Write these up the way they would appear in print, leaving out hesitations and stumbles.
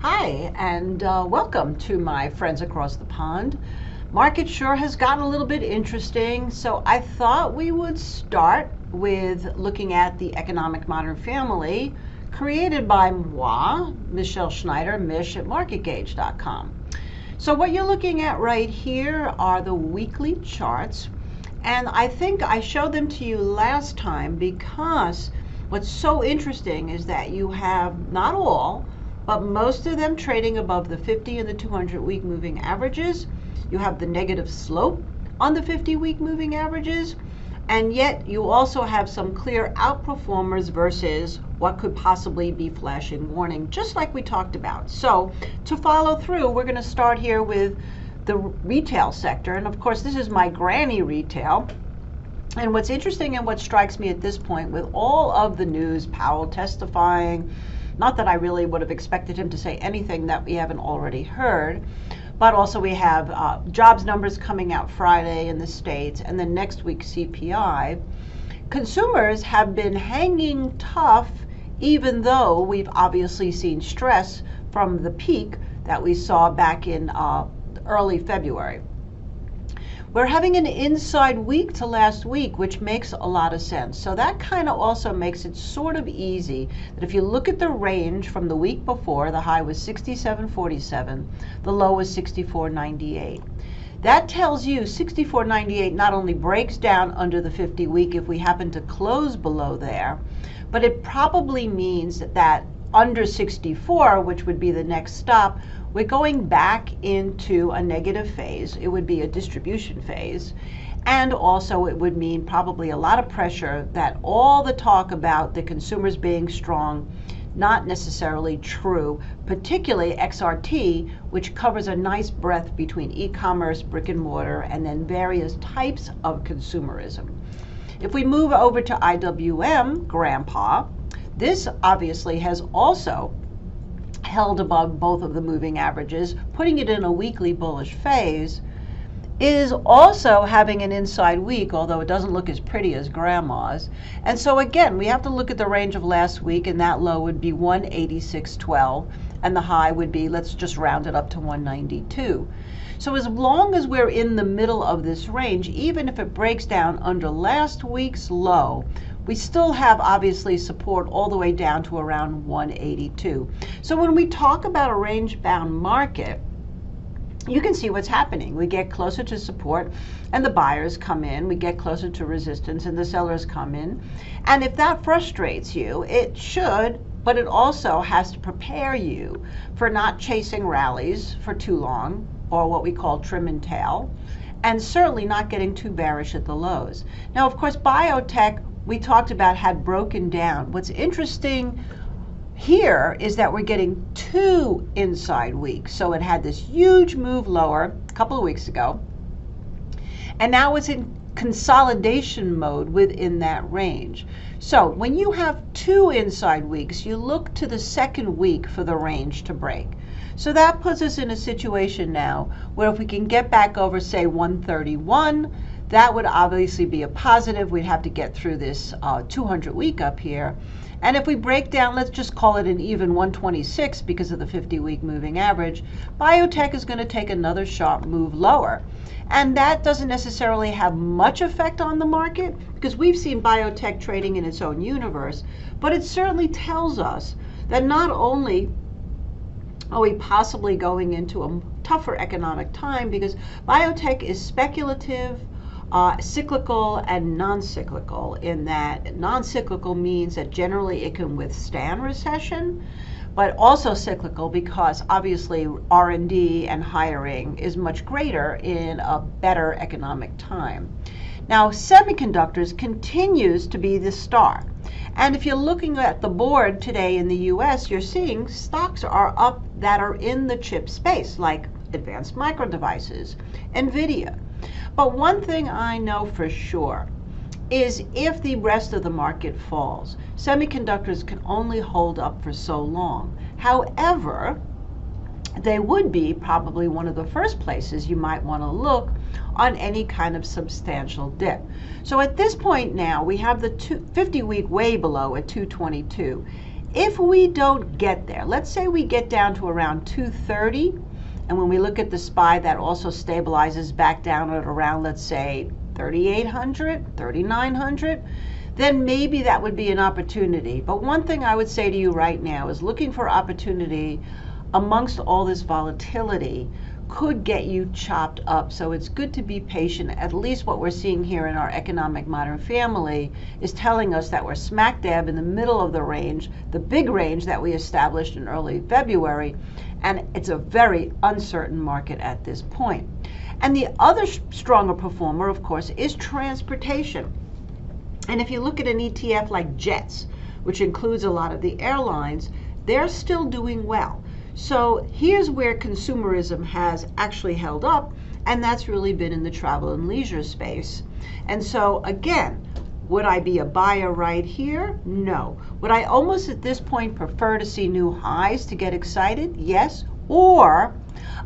Hi, and welcome to my friends across the pond. Market sure has gotten a little bit interesting, so I thought we would start with looking at the economic modern family created by moi, Michelle Schneider, Mish at MarketGauge.com. So what you're looking at right here are the weekly charts, and I think I showed them to you last time because what's so interesting is that you have not all, but most of them trading above the 50 and the 200-week moving averages. You have the negative slope on the 50-week moving averages, and yet you also have some clear outperformers versus what could possibly be flashing warning, just like we talked about. So to follow through, we're going to start here with the retail sector, and of course this is my granny retail. And what's interesting and what strikes me at this point with all of the news, Powell testifying, not that I really would have expected him to say anything that we haven't already heard, but also we have jobs numbers coming out Friday in the States, and then next week CPI. Consumers have been hanging tough, even though we've obviously seen stress from the peak that we saw back in early February. We're having an inside week to last week, which makes a lot of sense. So that kind of also makes it sort of easy that if you look at the range from the week before, the high was 67.47, the low was 64.98. That tells you 64.98 not only breaks down under the 50-week if we happen to close below there, but it probably means that under 64, which would be the next stop, we're going back into a negative phase. It would be a distribution phase. And also it would mean probably a lot of pressure that all the talk about the consumers being strong, not necessarily true, particularly XRT, which covers a nice breadth between e-commerce, brick and mortar, and then various types of consumerism. If we move over to IWM, Grandpa, this obviously has also held above both of the moving averages, putting it in a weekly bullish phase, is also having an inside week, although it doesn't look as pretty as Grandma's. And so again, we have to look at the range of last week, and that low would be 186.12, and the high would be, let's just round it up to 192. So as long as we're in the middle of this range, even if it breaks down under last week's low, we still have obviously support all the way down to around 182. So when we talk about a range-bound market, you can see what's happening. We get closer to support and the buyers come in. We get closer to resistance and the sellers come in. And if that frustrates you, it should, but it also has to prepare you for not chasing rallies for too long, or what we call trim and tail, and certainly not getting too bearish at the lows. Now, of course, biotech, we talked about, had broken down. What's interesting here is that we're getting two inside weeks. So it had this huge move lower a couple of weeks ago, and now it's in consolidation mode within that range. So when you have two inside weeks, you look to the second week for the range to break. So that puts us in a situation now where if we can get back over, say, 131, that would obviously be a positive. We'd have to get through this 200-week up here. And if we break down, let's just call it an even 126 because of the 50-week moving average, biotech is going to take another sharp move lower. And that doesn't necessarily have much effect on the market because we've seen biotech trading in its own universe, but it certainly tells us that not only are we possibly going into a tougher economic time because biotech is speculative, cyclical and non-cyclical, in that non-cyclical means that generally it can withstand recession, but also cyclical because obviously R&D and hiring is much greater in a better economic time. Now, semiconductors continues to be the star. And if you're looking at the board today in the US, you're seeing stocks are up that are in the chip space, like Advanced Micro Devices, NVIDIA. But one thing I know for sure is if the rest of the market falls, semiconductors can only hold up for so long. However, they would be probably one of the first places you might want to look on any kind of substantial dip. So at this point now, we have the 50-week way below at 222. If we don't get there, let's say we get down to around 230, and when we look at the SPY, that also stabilizes back down at around, let's say, 3,800, 3,900, then maybe that would be an opportunity. But one thing I would say to you right now is looking for opportunity amongst all this volatility could get you chopped up. So it's good to be patient. At least what we're seeing here in our economic modern family is telling us that we're smack dab in the middle of the range, the big range that we established in early February, and it's a very uncertain market at this point. And the other stronger performer, of course, is transportation. And if you look at an ETF like JETS, which includes a lot of the airlines, they're still doing well. So here's where consumerism has actually held up, and that's really been in the travel and leisure space. And so again, would I be a buyer right here? No. Would I almost at this point prefer to see new highs to get excited? Yes. Or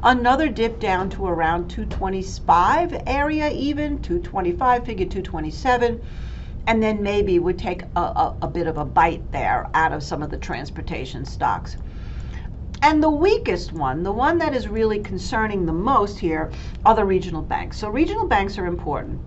another dip down to around 225 area, even 225, figure 227. And then maybe would take a bit of a bite there out of some of the transportation stocks. And the weakest one, the one that is really concerning the most here, are the regional banks. So regional banks are important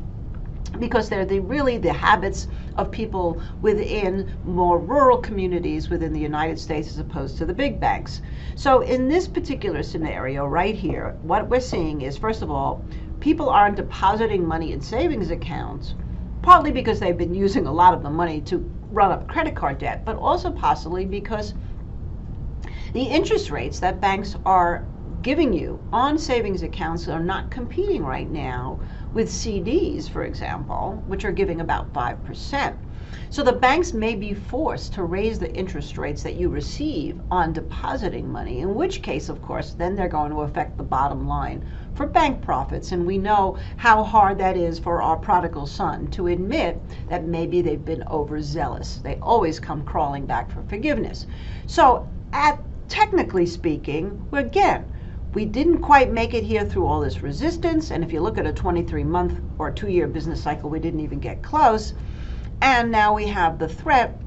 because they're really the habits of people within more rural communities within the United States as opposed to the big banks. So in this particular scenario right here, what we're seeing is, first of all, people aren't depositing money in savings accounts, partly because they've been using a lot of the money to run up credit card debt, but also possibly because the interest rates that banks are giving you on savings accounts are not competing right now with CDs, for example, which are giving about 5%. So the banks may be forced to raise the interest rates that you receive on depositing money, in which case, of course, then they're going to affect the bottom line for bank profits. And we know how hard that is for our prodigal son to admit that maybe they've been overzealous. They always come crawling back for forgiveness. So technically speaking, we didn't quite make it here through all this resistance. And if you look at a 23-month or 2-year business cycle, we didn't even get close. And now we have the threat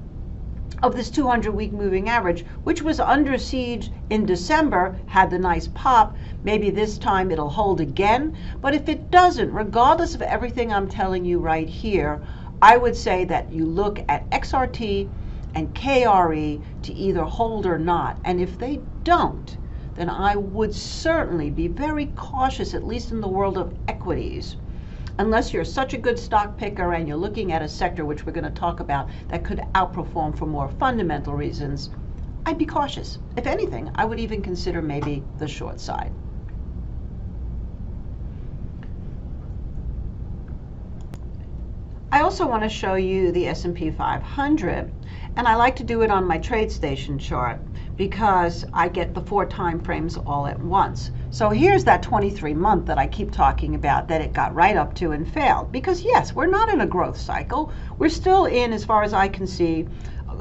of this 200-week moving average, which was under siege in December, had the nice pop. Maybe this time it'll hold again. But if it doesn't, regardless of everything I'm telling you right here, I would say that you look at XRT and KRE to either hold or not. And if they don't, then I would certainly be very cautious, at least in the world of equities. Unless you're such a good stock picker and you're looking at a sector, which we're going to talk about, that could outperform for more fundamental reasons, I'd be cautious. If anything, I would even consider maybe the short side. I also want to show you the S&P 500, and I like to do it on my TradeStation chart because I get the 4 time frames all at once. So here's that 23-month that I keep talking about that it got right up to and failed. Because yes, we're not in a growth cycle. We're still in, as far as I can see,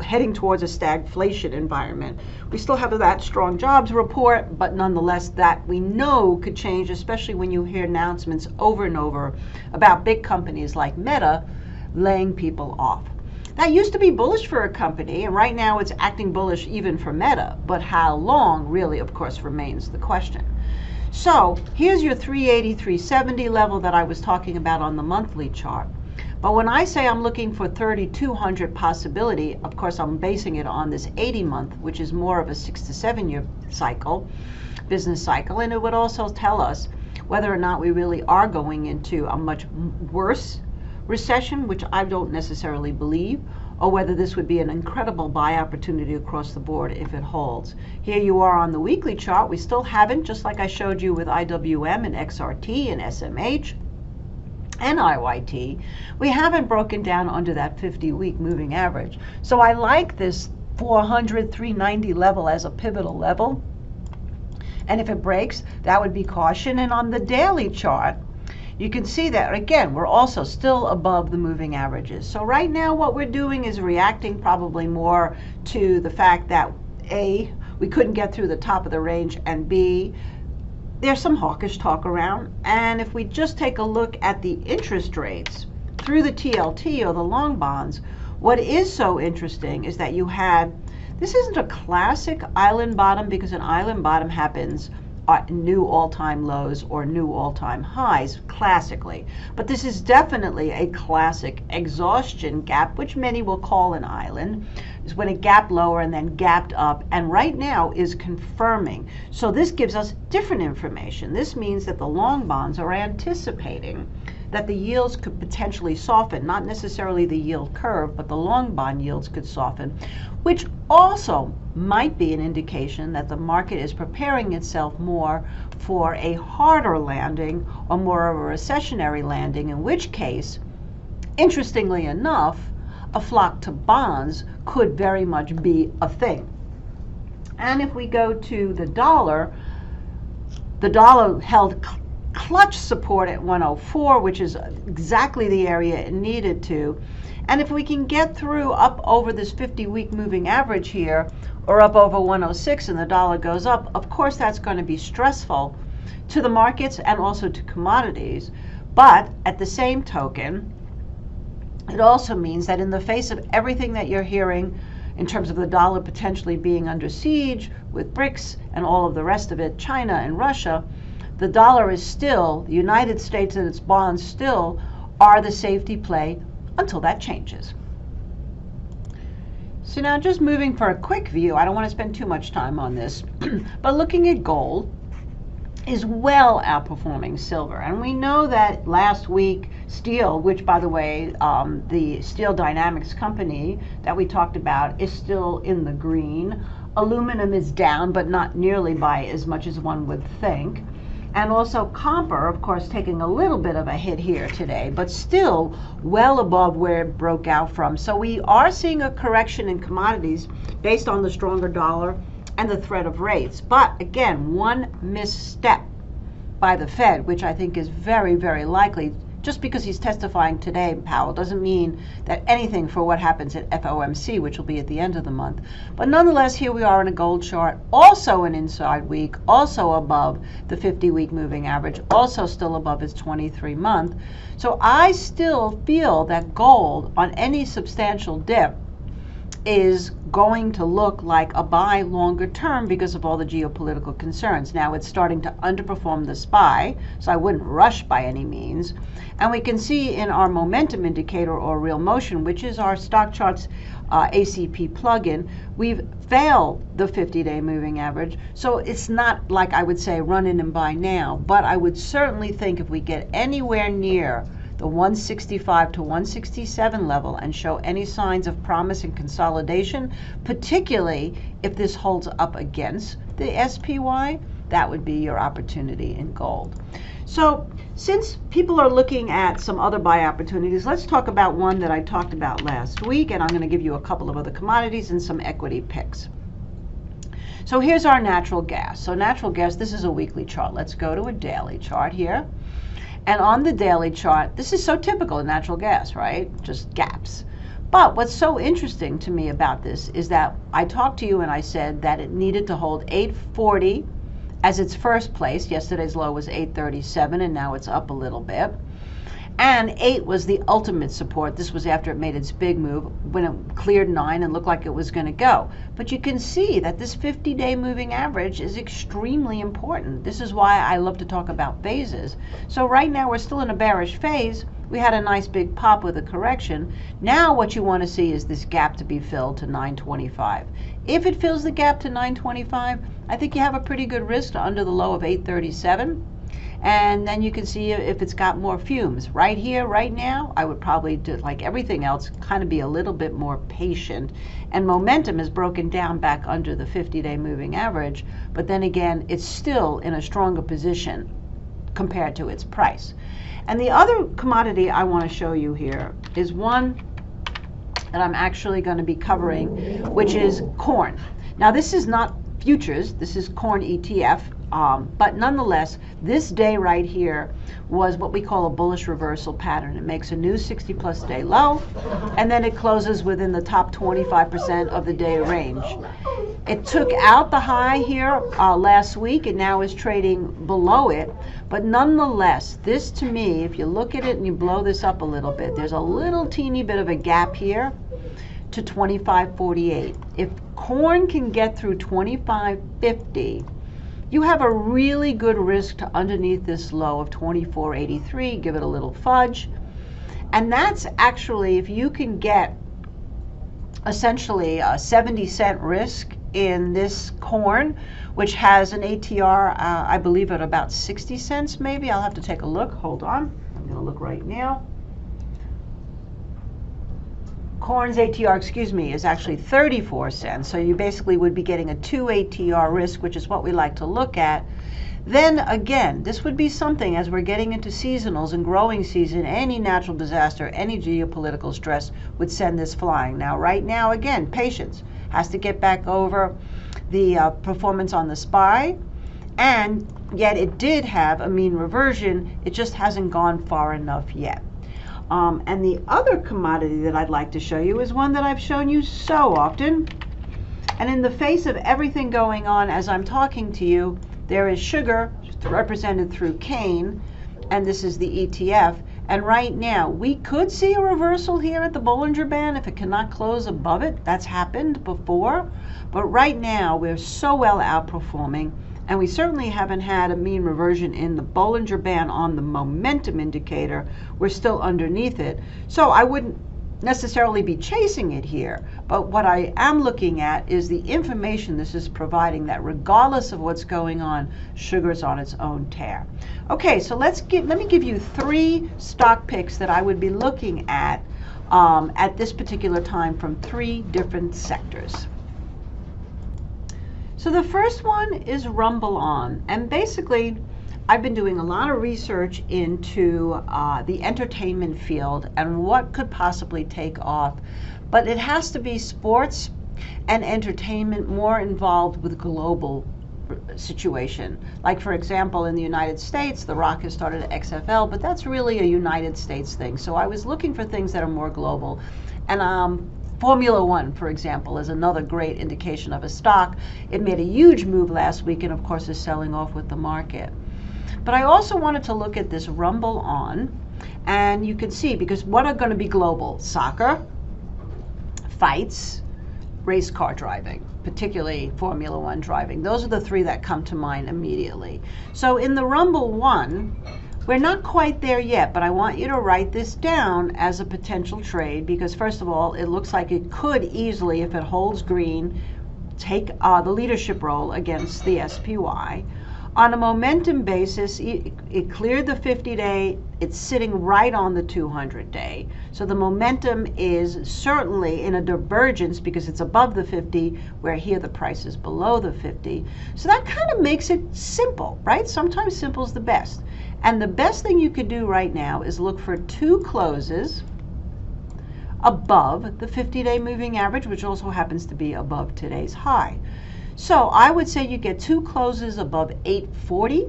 heading towards a stagflation environment. We still have that strong jobs report, but nonetheless that we know could change, especially when you hear announcements over and over about big companies like Meta laying people off. That used to be bullish for a company, and right now it's acting bullish even for Meta. But how long really, of course, remains the question. So here's your 380, 370 level that I was talking about on the monthly chart. But when I say I'm looking for 3,200 possibility, of course I'm basing it on this 80-month, which is more of a 6 to 7 year cycle, business cycle, and it would also tell us whether or not we really are going into a much worse recession, which I don't necessarily believe, or whether this would be an incredible buy opportunity across the board if it holds. Here you are on the weekly chart. We still haven't, just like I showed you with IWM and XRT and SMH and IYT, we haven't broken down under that 50-week moving average. So I like this 400, 390 level as a pivotal level. And if it breaks, that would be caution. And on the daily chart, you can see that, again, we're also still above the moving averages. So right now what we're doing is reacting probably more to the fact that A, we couldn't get through the top of the range, and B, there's some hawkish talk around. And if we just take a look at the interest rates through the TLT or the long bonds, what is so interesting is that you had This isn't a classic island bottom because an island bottom happens at new all-time lows or new all-time highs classically. But this is definitely a classic exhaustion gap, which many will call an island, is when it gapped lower and then gapped up, and right now is confirming. So this gives us different information. This means that the long bonds are anticipating that the yields could potentially soften, not necessarily the yield curve, but the long bond yields could soften, which also might be an indication that the market is preparing itself more for a harder landing or more of a recessionary landing, in which case, interestingly enough, a flock to bonds could very much be a thing. And if we go to the dollar held clutch support at 104, which is exactly the area it needed to. And if we can get through up over this 50-week moving average here, or up over 106 and the dollar goes up, of course that's going to be stressful to the markets and also to commodities. But at the same token, it also means that in the face of everything that you're hearing in terms of the dollar potentially being under siege with BRICS and all of the rest of it, China and Russia, the dollar is still, the United States and its bonds still are the safety play until that changes. So now just moving for a quick view, I don't want to spend too much time on this, but looking at gold is well outperforming silver. And we know that last week steel, which by the way, the Steel Dynamics company that we talked about is still in the green. Aluminum is down, but not nearly by as much as one would think. And also copper, of course, taking a little bit of a hit here today, but still well above where it broke out from. So we are seeing a correction in commodities based on the stronger dollar and the threat of rates. But again, one misstep by the Fed, which I think is very, very likely, just because he's testifying today, Powell, doesn't mean that anything for what happens at FOMC, which will be at the end of the month. But nonetheless, here we are in a gold chart, also an inside week, also above the 50-week moving average, also still above its 23-month. So I still feel that gold on any substantial dip is going to look like a buy longer term because of all the geopolitical concerns. Now it's starting to underperform the SPY, so I wouldn't rush by any means. And we can see in our momentum indicator or real motion, which is our stock charts ACP plugin, we've failed the 50-day moving average. So it's not like I would say run in and buy now, but I would certainly think if we get anywhere near the 165 to 167 level and show any signs of promise and consolidation, particularly if this holds up against the SPY, that would be your opportunity in gold. So since people are looking at some other buy opportunities, let's talk about one that I talked about last week, and I'm going to give you a couple of other commodities and some equity picks. So here's our natural gas. So natural gas, this is a weekly chart. Let's go to a daily chart here. And on the daily chart, this is so typical of natural gas, right? Just gaps. But what's so interesting to me about this is that I talked to you and I said that it needed to hold 840 as its first place. Yesterday's low was 837 and now it's up a little bit. And 8 was the ultimate support. This was after it made its big move when it cleared 9 and looked like it was going to go. But you can see that this 50-day moving average is extremely important. This is why I love to talk about phases. So right now we're still in a bearish phase. We had a nice big pop with a correction. Now what you want to see is this gap to be filled to 925. If it fills the gap to 925, I think you have a pretty good risk to under the low of 837. And then you can see if it's got more fumes. Right here, right now, I would probably do, like everything else, kind of be a little bit more patient. And momentum is broken down back under the 50-day moving average, but then again, it's still in a stronger position compared to its price. And the other commodity I want to show you here is one that I'm actually going to be covering, which is corn. Now, this is not futures, this is corn ETF. But nonetheless, this day right here was what we call a bullish reversal pattern. It makes a new 60-plus day low, and then it closes within the top 25% of the day range. It took out the high here last week and now is trading below it. But nonetheless, this to me, if you look at it and you blow this up a little bit, there's a little teeny bit of a gap here to 25.48. If corn can get through 25.50, you have a really good risk to underneath this low of 24.83. Give it a little fudge. And that's actually, if you can get essentially a 70-cent risk in this corn, which has an ATR, I believe, at about 60 cents maybe. I'll have to take a look. Hold on. I'm going to look right now. Corn's ATR, excuse me, is actually 34 cents. So you basically would be getting a 2 ATR risk, which is what we like to look at. Then again, this would be something, as we're getting into seasonals and growing season, any natural disaster, any geopolitical stress would send this flying. Now, right now, again, patience has to get back over the performance on the SPY, and yet it did have a mean reversion. It just hasn't gone far enough yet. And the other commodity that I'd like to show you is one that I've shown you so often. And in the face of everything going on as I'm talking to you, there is sugar represented through cane, and this is the ETF. And right now, we could see a reversal here at the Bollinger Band if it cannot close above it. That's happened before. But right now, we're so well outperforming, and we certainly haven't had a mean reversion in the Bollinger Band on the momentum indicator. We're still underneath it. So I wouldn't necessarily be chasing it here, but what I am looking at is the information this is providing, that regardless of what's going on, sugar's on its own tear. Okay, so let me give you 3 stock picks that I would be looking at this particular time from 3 different sectors. So the first one is Rumble On, and basically I've been doing a lot of research into the entertainment field and what could possibly take off, but it has to be sports and entertainment more involved with global situation. Like, for example, in the United States, The Rock has started XFL, but that's really a United States thing. So I was looking for things that are more global. And Formula One, for example, is another great indication of a stock. It made a huge move last week and, of course, is selling off with the market. But I also wanted to look at this Rumble On, and you can see, because what are going to be global? Soccer, fights, race car driving, particularly Formula One driving. Those are the 3 that come to mind immediately. So in the Rumble One, we're not quite there yet, but I want you to write this down as a potential trade, because first of all, it looks like it could easily, if it holds green, take the leadership role against the SPY. On a momentum basis, it cleared the 50-day. It's sitting right on the 200-day. So the momentum is certainly in a divergence because it's above the 50, where here the price is below the 50. So that kind of makes it simple, right? Sometimes simple is the best. And the best thing you could do right now is look for 2 closes above the 50-day moving average, which also happens to be above today's high. So I would say you get 2 closes above 840.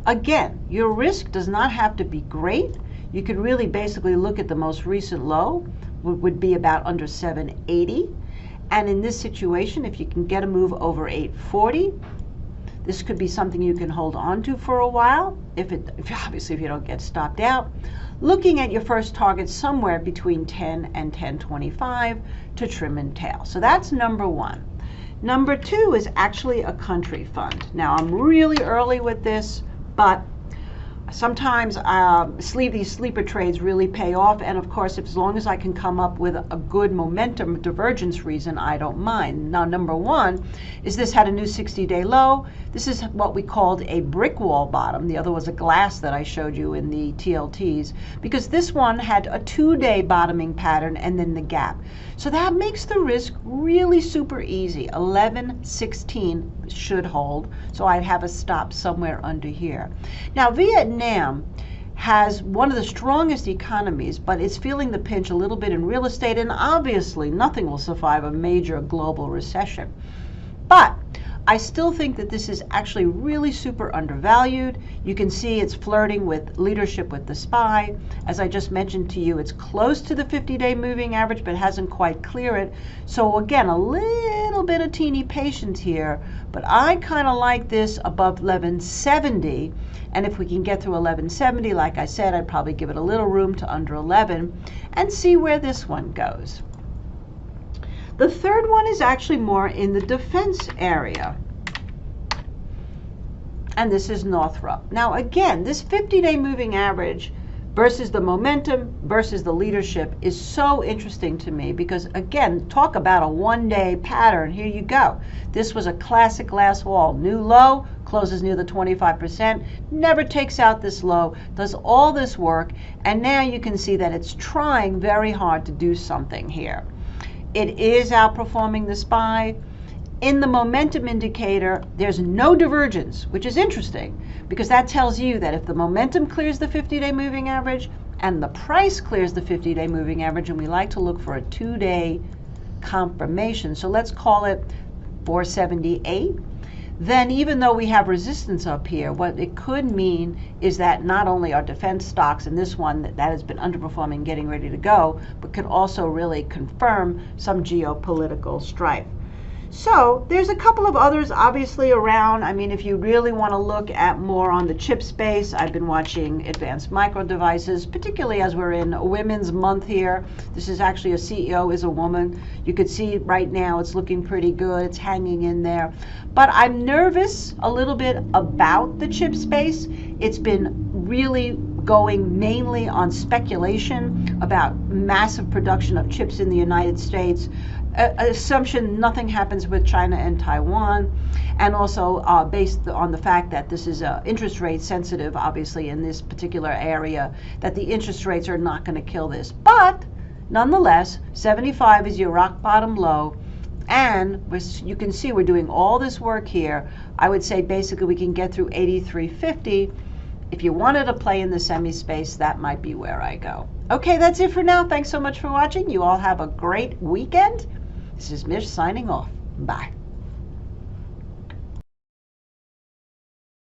Again, your risk does not have to be great. You could really basically look at the most recent low, would be about under 780. And in this situation, if you can get a move over 840, this could be something you can hold on to for a while, obviously if you don't get stopped out. Looking at your first target somewhere between 10 and 1025 to trim and tail. So that's number 1. Number 2 is actually a country fund. Now, I'm really early with this, but sometimes these sleeper trades really pay off. And of course, as long as I can come up with a good momentum divergence reason, I don't mind. Now, number 1 is this had a new 60-day low. This is what we called a brick wall bottom. The other was a glass that I showed you in the TLTs, because this one had a 2-day bottoming pattern and then the gap. So that makes the risk really super easy. 11.16 should hold, so I'd have a stop somewhere under here. Now, Vietnam has one of the strongest economies, but it's feeling the pinch a little bit in real estate, and obviously nothing will survive a major global recession. But I still think that this is actually really super undervalued. You can see it's flirting with leadership with the SPY. As I just mentioned to you, it's close to the 50-day moving average, but hasn't quite cleared it. So again, a little bit of teeny patience here, but I kind of like this above 1170. And if we can get through 1170, like I said, I'd probably give it a little room to under 11 and see where this one goes. The third one is actually more in the defense area. And this is Northrop. Now again, this 50-day moving average versus the momentum versus the leadership is so interesting to me because, again, talk about a one-day pattern. Here you go. This was a classic last wall. New low, closes near the 25%, never takes out this low, does all this work, and now you can see that it's trying very hard to do something here. It is outperforming the SPY. In the momentum indicator, there's no divergence, which is interesting because that tells you that if the momentum clears the 50-day moving average and the price clears the 50-day moving average, and we like to look for a 2-day confirmation, so let's call it 478, then even though we have resistance up here, what it could mean is that not only are defense stocks, and this one that has been underperforming getting ready to go, but could also really confirm some geopolitical strife. So there's a couple of others obviously around. I mean, if you really want to look at more on the chip space, I've been watching Advanced Micro Devices, particularly as we're in Women's Month here. This is actually a CEO is a woman. You could see right now it's looking pretty good. It's hanging in there. But I'm nervous a little bit about the chip space. It's been really going mainly on speculation about massive production of chips in the United States. Assumption nothing happens with China and Taiwan, and also based on the fact that this is interest rate sensitive, obviously in this particular area, that the interest rates are not going to kill this. But nonetheless, 75 is your rock bottom low, and you can see we're doing all this work here. I would say basically we can get through 83.50. If you wanted to play in the semi space, that might be where I go. Okay, that's it for now. Thanks so much for watching. You all have a great weekend. This is Mish signing off. Bye.